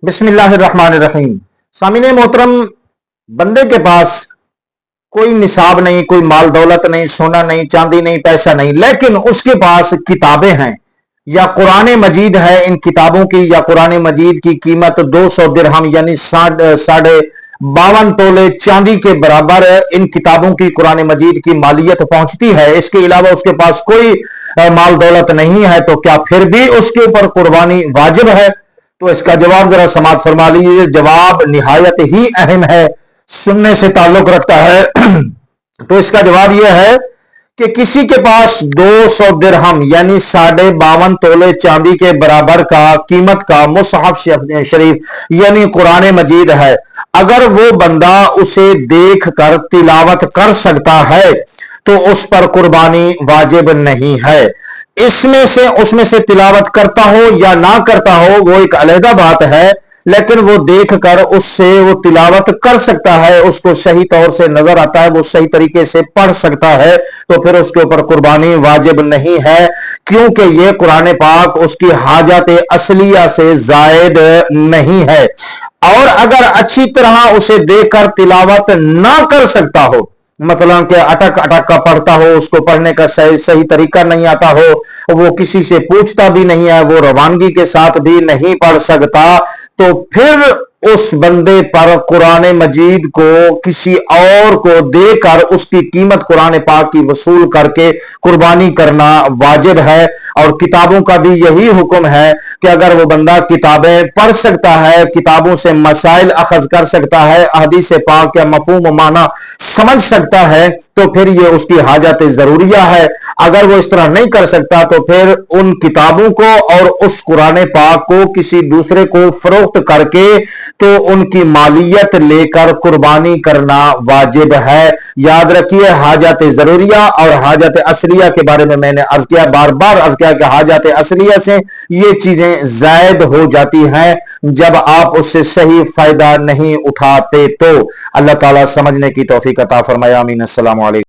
बिस्मिल्लाहिर्रहमानिर्रहीम। सामीन मोहतरम, बंदे के पास कोई निसाब नहीं, कोई माल दौलत नहीं, सोना नहीं, चांदी नहीं, पैसा नहीं, लेकिन उसके पास किताबें हैं या कुरान मजीद है। इन किताबों की या कुरान मजीद की कीमत 200 दिरहम यानी साढ़े 52 तोले चांदी के बराबर इन किताबों की कुरान मजीद की मालियत पहुंचती है। इसके अलावा उसके पास कोई माल दौलत नहीं है, तो क्या फिर भी उसके ऊपर कुर्बानी वाजिब है? तो इसका जवाब जरा समाअत फरमा लीजिए। जवाब निहायत ही अहम है, सुनने से ताल्लुक रखता है। तो इसका जवाब यह है कि किसी के पास 200 दिरहम यानी 52.5 तोले चांदी के बराबर का कीमत का मुसहफ शरीफ यानी कुरान मजीद है, अगर वो बंदा उसे देख कर तिलावत कर सकता है तो उस पर कुर्बानी वाजिब नहीं है। उसमें से तिलावत करता हो या ना करता हो वो एक अलहदा बात है, लेकिन वो देख कर उससे वो तिलावत कर सकता है, उसको सही तौर से नजर आता है, वो सही तरीके से पढ़ सकता है, तो फिर उसके ऊपर कुर्बानी वाजिब नहीं है, क्योंकि ये कुरान पाक उसकी हाजत असलिया से जायद नहीं है। और अगर अच्छी तरह उसे देखकर तिलावत ना कर सकता हो, मतलब कि अटक अटक का पढ़ता हो, उसको पढ़ने का सही तरीका नहीं आता हो, वो किसी से पूछता भी नहीं है, वो रवानगी के साथ भी नहीं पढ़ सकता, तो फिर उस बंदे पर कुरान मजीद को किसी और को देकर उसकी कीमत कुरान पाक की वसूल करके कुर्बानी करना वाजिब है। और किताबों का भी यही हुक्म है कि अगर वो बंदा किताबें पढ़ सकता है, किताबों से मसाइल अखज कर सकता है, हदीस पाक या मफहूम माना समझ सकता है, तो फिर ये उसकी हाजत जरूरिया है। अगर वो इस तरह नहीं कर सकता तो फिर उन किताबों को और उस कुरान पाक को किसी दूसरे को फरोख्त करके तो उनकी मालियत लेकर कुर्बानी करना वाजिब है। याद रखिए, हाजत जरूरिया और हाजत असलिया के बारे में मैंने अर्ज किया, बार बार अर्ज किया कि हाजत असलिया से ये चीजें जायद हो जाती हैं जब आप उससे सही फायदा नहीं उठाते। तो अल्लाह ताला समझने की तौफीक अता फरमाए। आमीन। अस्सलाम वालेकुम।